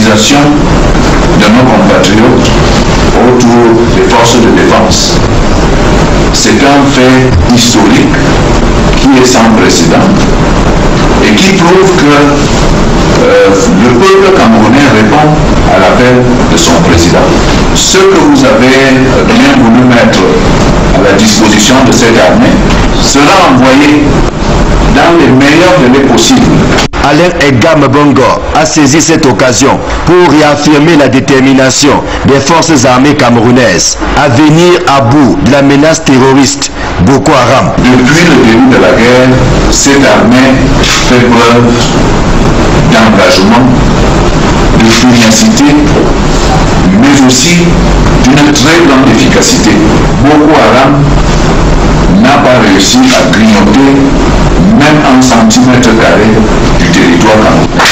mobilisation de nos compatriotes autour des forces de défense. C'est un fait historique qui est sans précédent et qui prouve que le peuple camerounais répond à l'appel de son président. Ce que vous avez bien voulu mettre à la disposition de cette armée sera envoyé dans les meilleurs délais possibles. Alain Egam Bongo a saisi cette occasion pour réaffirmer la détermination des forces armées camerounaises à venir à bout de la menace terroriste Boko Haram. Depuis le début de la guerre, cette armée fait preuve d'engagement, de pugnacité, mais aussi d'une très grande efficacité. Boko Haram n'a pas réussi à grignoter même un centimètre carré du territoire camerounais.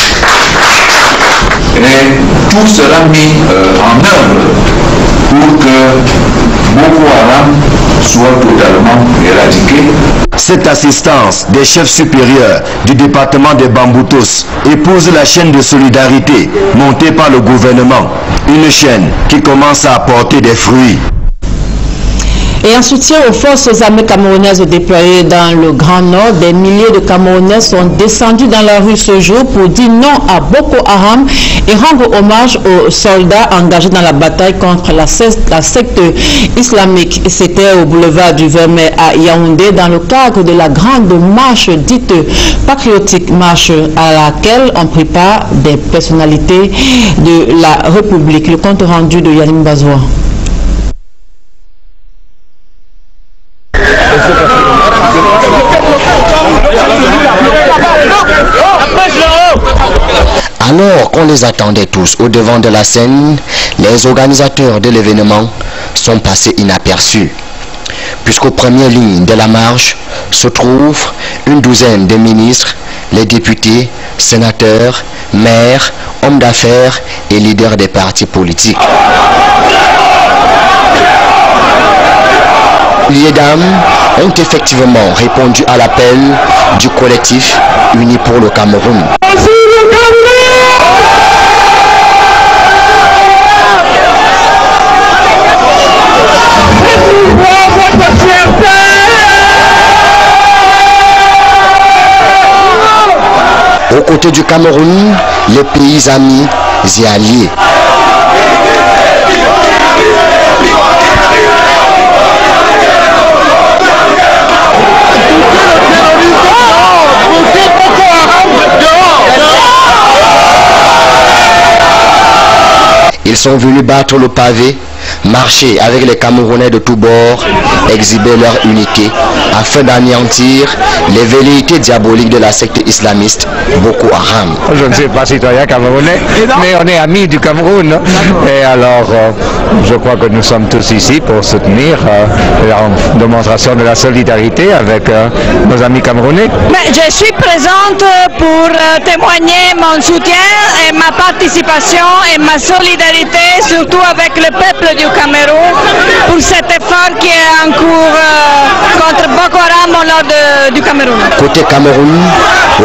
Et tout sera mis en œuvre pour que Boko Haram soit totalement éradiqué. Cette assistance des chefs supérieurs du département des Bamboutos épouse la chaîne de solidarité montée par le gouvernement. Une chaîne qui commence à apporter des fruits. Et en soutien aux forces armées camerounaises déployées dans le Grand Nord, des milliers de Camerounais sont descendus dans la rue ce jour pour dire non à Boko Haram et rendre hommage aux soldats engagés dans la bataille contre la secte islamique. C'était au boulevard du Vermeer à Yaoundé dans le cadre de la grande marche dite patriotique, marche à laquelle ont pris part des personnalités de la République. Le compte rendu de Yannick Bazoua. Alors qu'on les attendait tous au devant de la scène, les organisateurs de l'événement sont passés inaperçus. Puisqu'aux premières lignes de la marche se trouvent une douzaine de ministres, les députés, sénateurs, maires, hommes d'affaires et leaders des partis politiques. Les dames ont effectivement répondu à l'appel du collectif Unis pour le Cameroun. Aux côtés du Cameroun, les pays amis et alliés. Ils sont venus battre le pavé, marcher avec les Camerounais de tous bords, exhiber leur unité afin d'anéantir les velléités diaboliques de la secte islamiste Boko Haram. Je ne suis pas citoyen camerounais, mais on est amis du Cameroun. Et alors, je crois que nous sommes tous ici pour soutenir la démonstration de la solidarité avec nos amis camerounais. Mais je suis présente pour témoigner mon soutien et ma participation et ma solidarité, surtout avec le peuple du Cameroun, pour cet effort qui est en cours contre Boko Haram au nord du Cameroun. Côté Cameroun,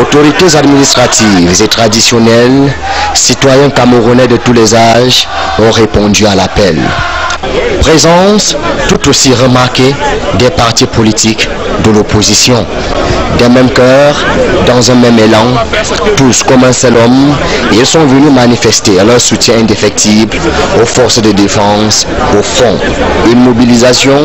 autorités administratives et traditionnelles, citoyens camerounais de tous les âges ont répondu à l'appel. Présence tout aussi remarquée des partis politiques de l'opposition. D'un même cœur, dans un même élan, tous comme un seul homme, ils sont venus manifester leur soutien indéfectible aux forces de défense au front. Une mobilisation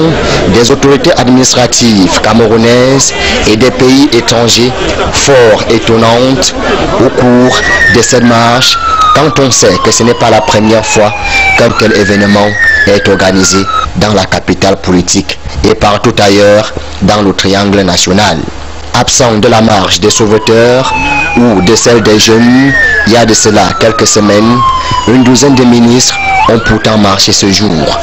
des autorités administratives camerounaises et des pays étrangers fort étonnante au cours de cette marche, quand on sait que ce n'est pas la première fois qu'un tel événement est organisé dans la capitale politique et partout ailleurs dans le triangle national. Absent de la marche des sauveteurs ou de celle des jeunes, il y a de cela quelques semaines, une douzaine de ministres ont pourtant marché ce jour.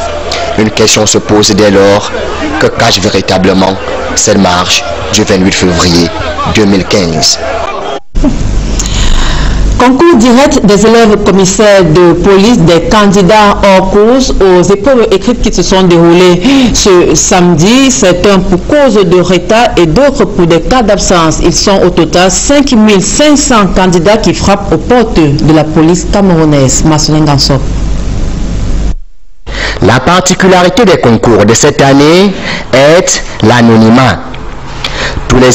Une question se pose dès lors, que cache véritablement cette marche du 28 février 2015 ? Concours direct des élèves commissaires de police des candidats hors course aux épreuves écrites qui se sont déroulées ce samedi. Certains pour cause de retard et d'autres pour des cas d'absence. Ils sont au total 5500 candidats qui frappent aux portes de la police camerounaise. Marcelin Gansop. La particularité des concours de cette année est l'anonymat. Tous les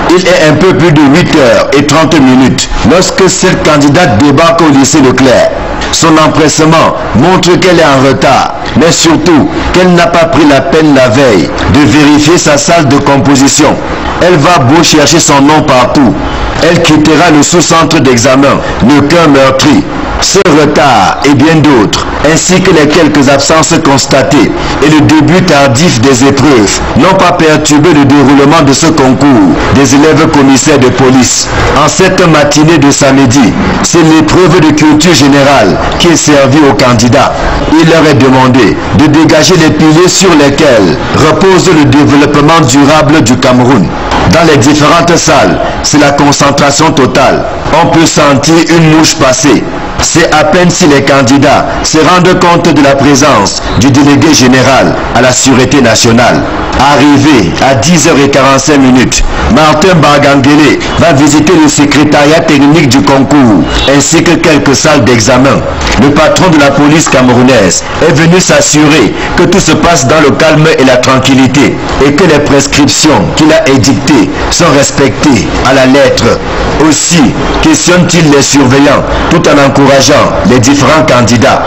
Il est un peu plus de 8h30 lorsque cette candidate débarque au lycée Leclerc. Son empressement montre qu'elle est en retard, mais surtout qu'elle n'a pas pris la peine la veille de vérifier sa salle de composition. Elle va beau chercher son nom partout. Elle quittera le sous-centre d'examen, le cœur meurtri. Ce retard et bien d'autres, ainsi que les quelques absences constatées et le début tardif des épreuves, n'ont pas perturbé le déroulement de ce concours des élèves commissaires de police. En cette matinée de samedi, c'est l'épreuve de culture générale qui est servie aux candidats. Il leur est demandé de dégager les piliers sur lesquels repose le développement durable du Cameroun. Dans les différentes salles, c'est la concentration totale. On peut sentir une mouche passer. C'est à peine si les candidats se rendent compte de la présence du délégué général à la Sûreté nationale. Arrivé à 10h45, Martin Bagangele va visiter le secrétariat technique du concours ainsi que quelques salles d'examen. Le patron de la police camerounaise est venu s'assurer que tout se passe dans le calme et la tranquillité et que les prescriptions qu'il a édictées sont respectées à la lettre. Aussi questionne-t-il les surveillants tout en encourageant les différents candidats.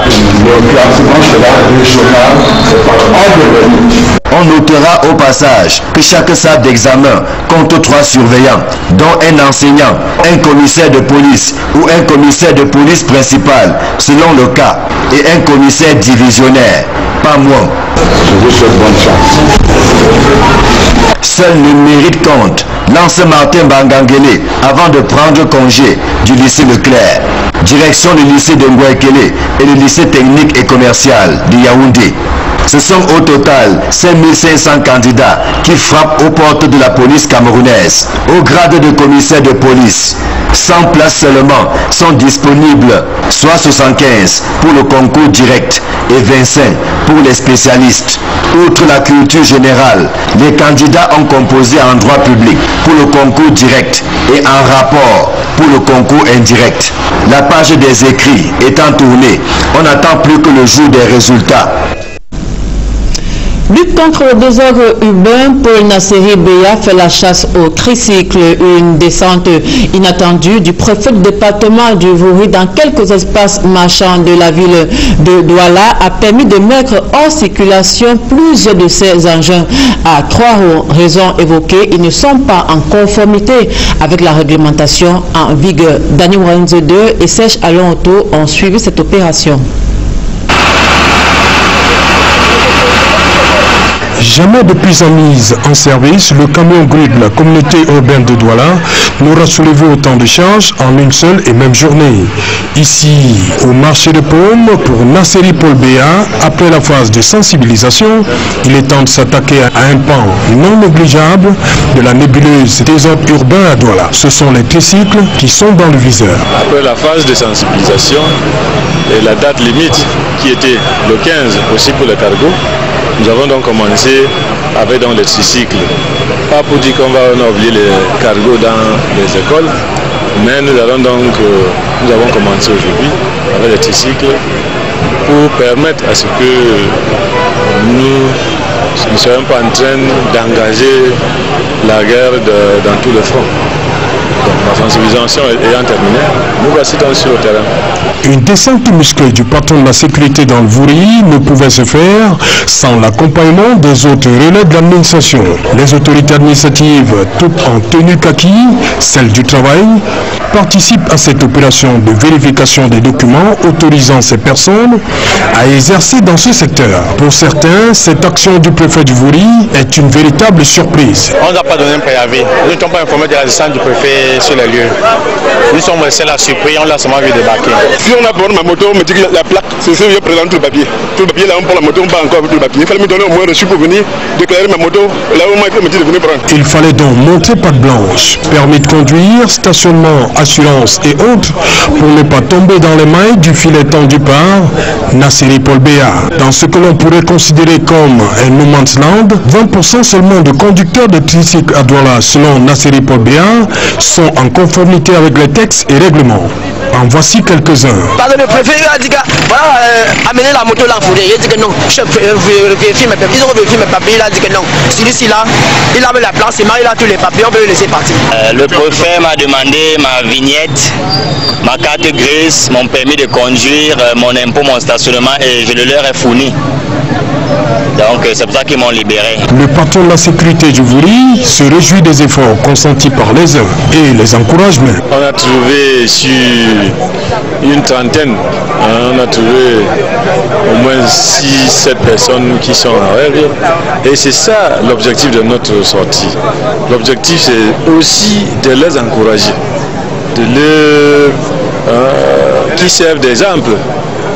On notera au passage que chaque salle d'examen compte 3 surveillants, dont un enseignant, un commissaire de police ou un commissaire de police principal, selon le cas, et un commissaire divisionnaire, pas moins. Je vous souhaite bonne chance. Seul le mérite compte, lance Martin Bagangele avant de prendre congé du lycée Leclerc. Direction le lycée de Ngouekele et le lycée technique et commercial de Yaoundé. Ce sont au total 5500 candidats qui frappent aux portes de la police camerounaise au grade de commissaire de police. 100 places seulement sont disponibles, soit 75 pour le concours direct et 25 pour les spécialistes. Outre la culture générale, les candidats ont composé en droit public pour le concours direct et en rapport pour le concours indirect. La page des écrits étant tournée, on n'attend plus que le jour des résultats. Lutte contre le désordre urbain, Paul Nasseri Beya fait la chasse au tricycle. Une descente inattendue du préfet du département du Vouri dans quelques espaces marchands de la ville de Douala a permis de mettre hors circulation plusieurs de ces engins. À 3 raisons évoquées, ils ne sont pas en conformité avec la réglementation en vigueur. Daniel Warenze 2 et Serge Alon Auto ont suivi cette opération. Jamais depuis sa mise en service, le camion gris de la communauté urbaine de Douala n'aura soulevé autant de charges en une seule et même journée. Ici, au marché de Paume, pour Nasseri Paul Beya, après la phase de sensibilisation, il est temps de s'attaquer à un pan non négligeable de la nébuleuse désordre urbain à Douala. Ce sont les tricycles qui sont dans le viseur. Après la phase de sensibilisation et la date limite qui était le 15 aussi pour le cargo, nous avons donc commencé avec les tricycles. Pas pour dire qu'on va oublier les cargos dans les écoles, mais nous avons commencé aujourd'hui avec les tricycles pour permettre à ce que nous ne soyons pas en train d'engager la guerre dans tout le front. Donc, la sensibilisation ayant terminé, nous voici donc sur le terrain. Une descente musclée du patron de la sécurité dans le Vouri ne pouvait se faire sans l'accompagnement des autres relais de l'administration. Les autorités administratives, toutes en tenue kaki, celles du travail, participent à cette opération de vérification des documents autorisant ces personnes à exercer dans ce secteur. Pour certains, cette action du préfet du Vouri est une véritable surprise. On n'a pas donné un préavis. Nous n'étions pas informés de la descente du préfet arrivé sur les lieux. Nous sommes restés là surpris, on l'a seulement vu débarquer. Si on a pour ma moto, on me dit que la plaque, c'est ce que je présente tout le papier. Tout le papier là, on prend la moto, on part encore avec tout le papier. Il fallait me donner au moins reçu pour venir déclarer ma moto. Là où on me dit de venir prendre. Il fallait donc monter patte blanche, permis de conduire, stationnement, assurance et autres pour ne pas tomber dans les mailles du filet tendu par Nasseri Paul Béa. Dans ce que l'on pourrait considérer comme un no man's land, 20% seulement de conducteurs de tricycles à Douala, selon Nasseri Paul Béa, sont en conformité avec les textes et règlements. En voici quelques-uns. Parce que le préfet a dit amener la moto là, il a dit que non, je vérifie mes papiers, ils ont vérifié mes papiers, il a dit que non. Celui-ci là, il avait la place, il a tous les papiers, on veut le laisser partir. Le préfet m'a demandé ma vignette, ma carte grise, mon permis de conduire, mon impôt, mon stationnement et je le leur ai fourni. Donc c'est pour ça qu'ils m'ont libéré. Le patron de la sécurité du Vouri se réjouit des efforts consentis par les uns et les encourage même. On a trouvé sur une trentaine, on a trouvé au moins 6-7 personnes qui sont en règle. Et c'est ça l'objectif de notre sortie. L'objectif c'est aussi de les encourager, de les qui servent d'exemple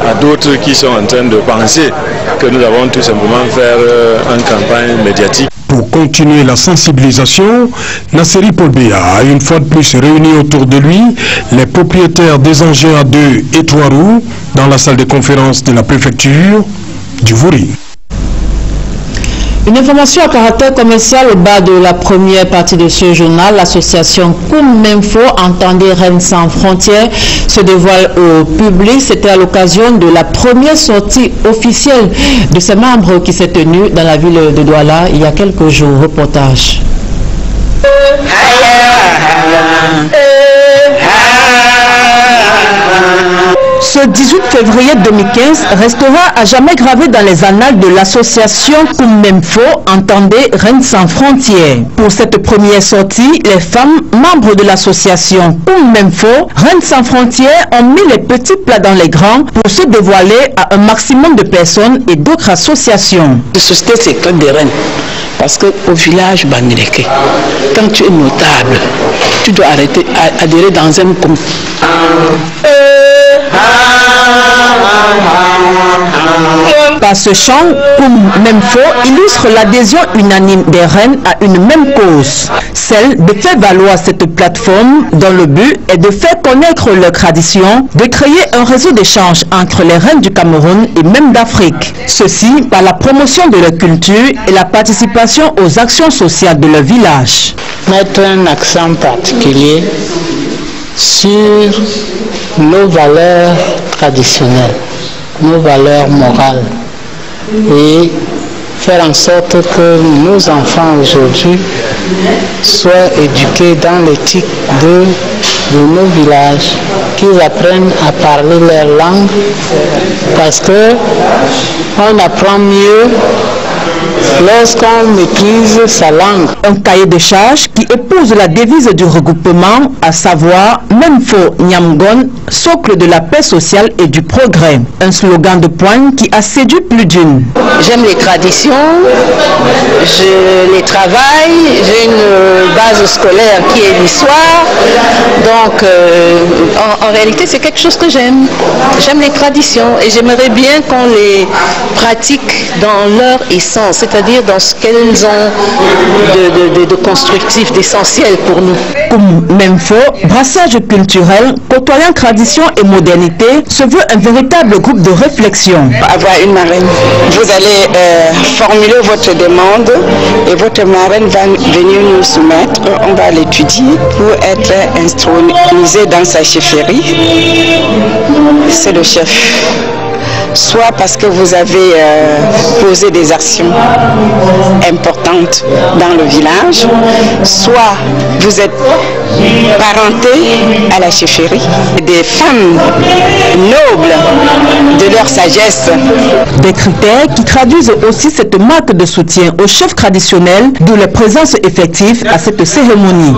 à d'autres qui sont en train de penser que nous avons tout simplement faire une campagne médiatique. Pour continuer la sensibilisation, Nasseri Paul Béa a une fois de plus réuni autour de lui les propriétaires des engins à 2 et 3 roues dans la salle de conférence de la préfecture du Vouri. Une information à caractère commercial au bas de la première partie de ce journal. L'association Koum-Menfo, entendez Rennes sans frontières, se dévoile au public. C'était à l'occasion de la première sortie officielle de ses membres qui s'est tenue dans la ville de Douala il y a quelques jours. Reportage. Ce 18 février 2015 restera à jamais gravé dans les annales de l'association Koum-Menfo, entendez Rennes sans frontières. Pour cette première sortie, les femmes membres de l'association Koum-Menfo, Rennes sans frontières, ont mis les petits plats dans les grands pour se dévoiler à un maximum de personnes et d'autres associations. La société secrète de Rennes, parce qu'au village Banileke, quand tu es notable, tu dois adhérer dans un groupe. Par ce chant, Koum-Menfo illustre l'adhésion unanime des Rennes à une même cause, celle de faire valoir cette plateforme dont le but est de faire connaître leurs traditions, de créer un réseau d'échange entre les Rennes du Cameroun et même d'Afrique. Ceci par la promotion de leur culture et la participation aux actions sociales de leur village. Mettre un accent particulier sur nos valeurs traditionnelles, nos valeurs morales et faire en sorte que nos enfants aujourd'hui soient éduqués dans l'éthique de nos villages, qu'ils apprennent à parler leur langue parce que on apprend mieux lorsqu'on maîtrise sa langue. Un cahier de charges qui épouse la devise du regroupement, à savoir Menfo Nyamgon, socle de la paix sociale et du progrès. Un slogan de pointe qui a séduit plus d'une. J'aime les traditions, je les travaille, j'ai une base scolaire qui est l'histoire, donc en réalité c'est quelque chose que j'aime. J'aime les traditions et j'aimerais bien qu'on les pratique dans leur essence, c'est-à-dire dans ce qu'elles ont de constructif, d'essentiel pour nous. Koum-Menfo, brassage culturel, côtoyant tradition et modernité, se veut un véritable groupe de réflexion. Avoir une marraine, vous allez formuler votre demande et votre marraine va venir nous soumettre, on va l'étudier pour être intronisé dans sa chefferie. C'est le chef. Soit parce que vous avez posé des actions importantes dans le village, soit vous êtes parenté à la chefferie. Des femmes nobles de leur sagesse. Des critères qui traduisent aussi cette marque de soutien aux chefs traditionnels, d'où la présence effective à cette cérémonie.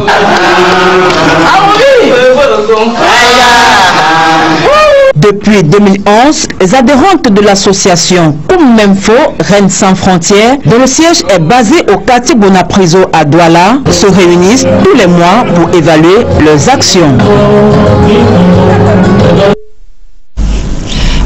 Depuis 2011, les adhérentes de l'association Koumemfo, Rennes sans frontières, dont le siège est basé au quartier Bonapriso à Douala, se réunissent tous les mois pour évaluer leurs actions.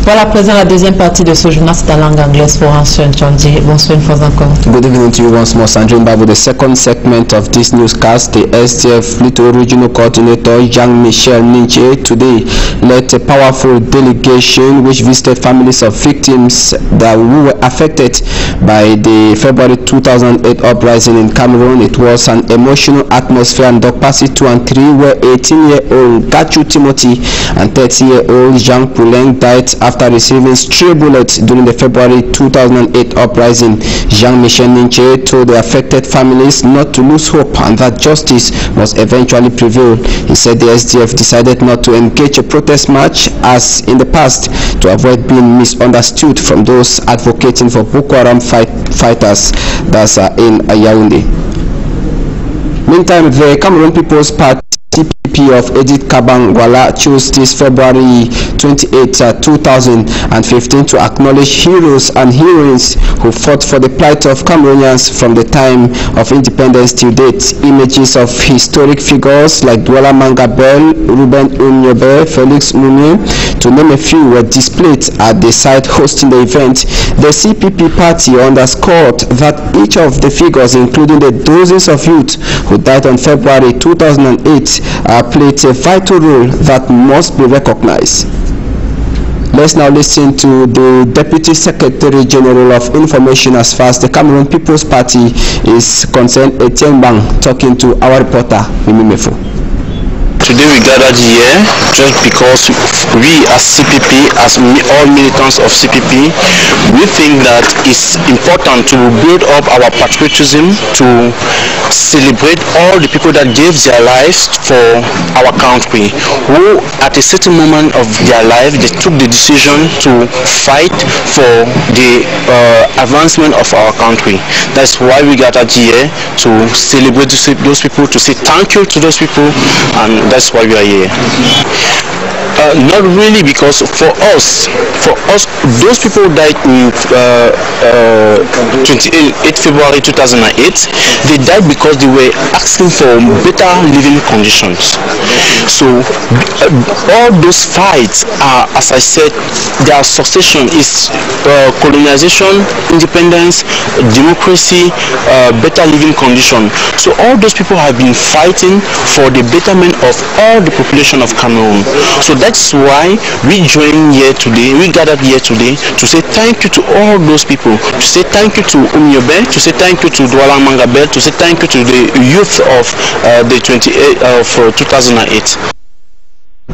Voilà à présent la deuxième partie de ce journal, c'est en langue anglaise pour Answen Chondji. Bonsoir une fois encore. Good evening to you once more, Sandrine Babu. The second segment of this newscast, the STF Little Regional Coordinator Jean-Michel Ninche today led a powerful delegation which visited families of victims that were affected by the February 2008 uprising in Cameroon. It was an emotional atmosphere, and Dokpasi 2 and 3 where 18-year-old Gachu Timothy and 30-year-old Jean Pouleng died after receiving stray bullets during the February 2008 uprising. Jean-Michel Ninche told the affected families not to lose hope and that justice must eventually prevail. He said the SDF decided not to engage a protest march as in the past to avoid being misunderstood from those advocating for Boko Haram fighters that's in Yaoundé. Meantime, the Cameroon People's Party CPP of Edith Kabangwala chose this February 28, 2015 to acknowledge heroes and heroines who fought for the plight of Cameroonians from the time of independence till date. Images of historic figures like Douala Mangabel, Ruben Unyobe, Felix Mumie, to name a few, were displayed at the site hosting the event. The CPP party underscored that each of the figures, including the dozens of youth who died on February 2008, played a vital role that must be recognized. Let's now listen to the Deputy Secretary General of Information as far as the Cameroon People's Party is concerned, Etienne Bang, talking to our reporter, Mimi Mefo. Today we gathered here just because we as CPP, as all militants of CPP, we think that it's important to build up our patriotism, to celebrate all the people that gave their lives for our country, who at a certain moment of their life they took the decision to fight for the advancement of our country. That's why we gathered here, to celebrate those people, to say thank you to those people, and that's why we are here. Not really, because for us, those people died in 28 February 2008. They died because they were asking for better living conditions. So all those fights are, as I said, their succession is colonization, independence, democracy, better living condition. So all those people have been fighting for the betterment of all the population of Cameroon. So that's why we join here today, we gathered here today to say thank you to all those people, to say thank you to Umyobe, to say thank you to Douala Mangabel, to say thank you to the youth of the 28 of 2008.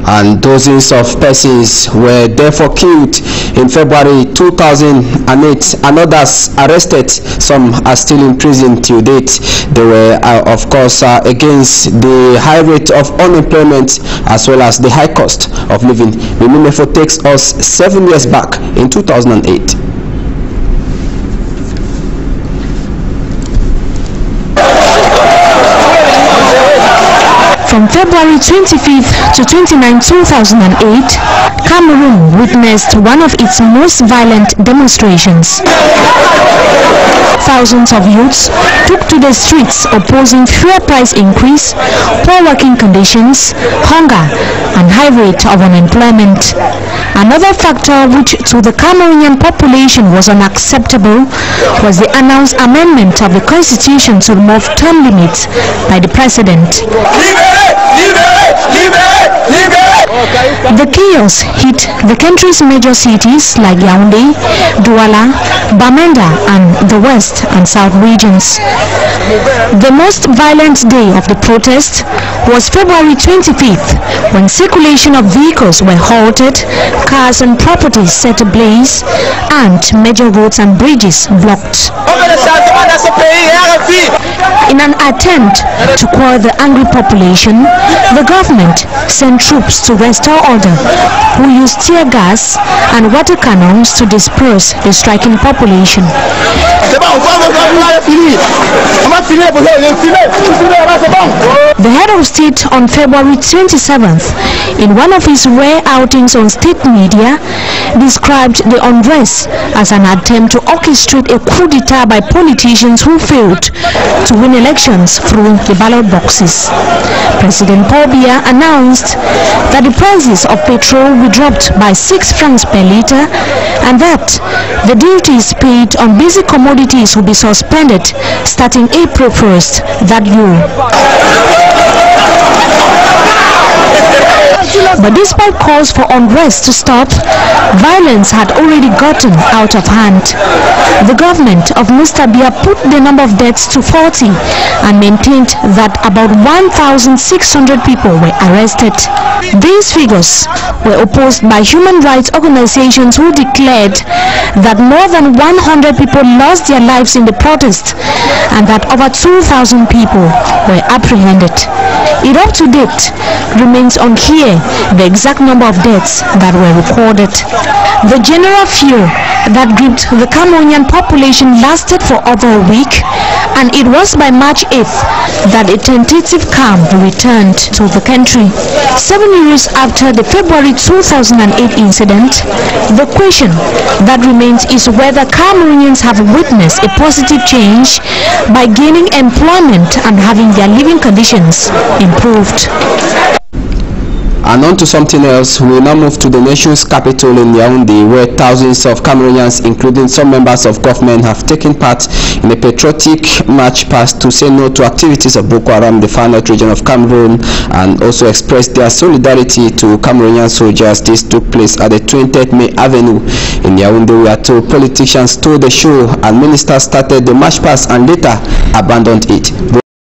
And dozens of persons were therefore killed in February 2008 and others arrested. Some are still in prison till date. They were of course against the high rate of unemployment as well as the high cost of living. Mimimefo takes us 7 years back in 2008. From February 25th to 29, 2008, Cameroon witnessed one of its most violent demonstrations. Thousands of youths took to the streets opposing fuel price increase, poor working conditions, hunger, and high rate of unemployment. Another factor which to the Cameroonian population was unacceptable was the announced amendment of the constitution to remove term limits by the president. The chaos hit the country's major cities like Yaoundé, Douala, Bamenda, and the west and south regions. The most violent day of the protest was February 25th, when circulation of vehicles were halted, cars and properties set ablaze, and major roads and bridges blocked. In an attempt to quell the angry population, the government sent troops to restore order, who used tear gas and water cannons to disperse the striking population. The head of state on February 27th, in one of his rare outings on state media, described the unrest as an attempt to orchestrate a coup d'etat by politicians who failed to win elections through the ballot boxes. President Paul Biya announced that the prices of petrol were dropped by 6 francs per litre and that the duties paid on basic commodities will be suspended starting April 1st that year. But despite calls for unrest to stop, violence had already gotten out of hand. The government of Mr. Biya put the number of deaths to 40 and maintained that about 1,600 people were arrested. These figures were opposed by human rights organizations who declared that more than 100 people lost their lives in the protest and that over 2,000 people were apprehended. It up to date remains unclear the exact number of deaths that were recorded. The general fear that gripped the Cameroonian population lasted for over a week, and it was by March 8th that a tentative calm returned to the country. 7 years after the February 2008 incident, the question that remains is whether Cameroonians have witnessed a positive change by gaining employment and having their living conditions improved. And on to something else, we will now move to the nation's capital in Yaoundé, where thousands of Cameroonians, including some members of government, have taken part in a patriotic march past to say no to activities of Boko Haram, the Far North region of Cameroon, and also express their solidarity to Cameroonian soldiers. This took place at the 20th May Avenue in Yaoundé. We are told politicians stole the show and ministers started the march past and later abandoned it.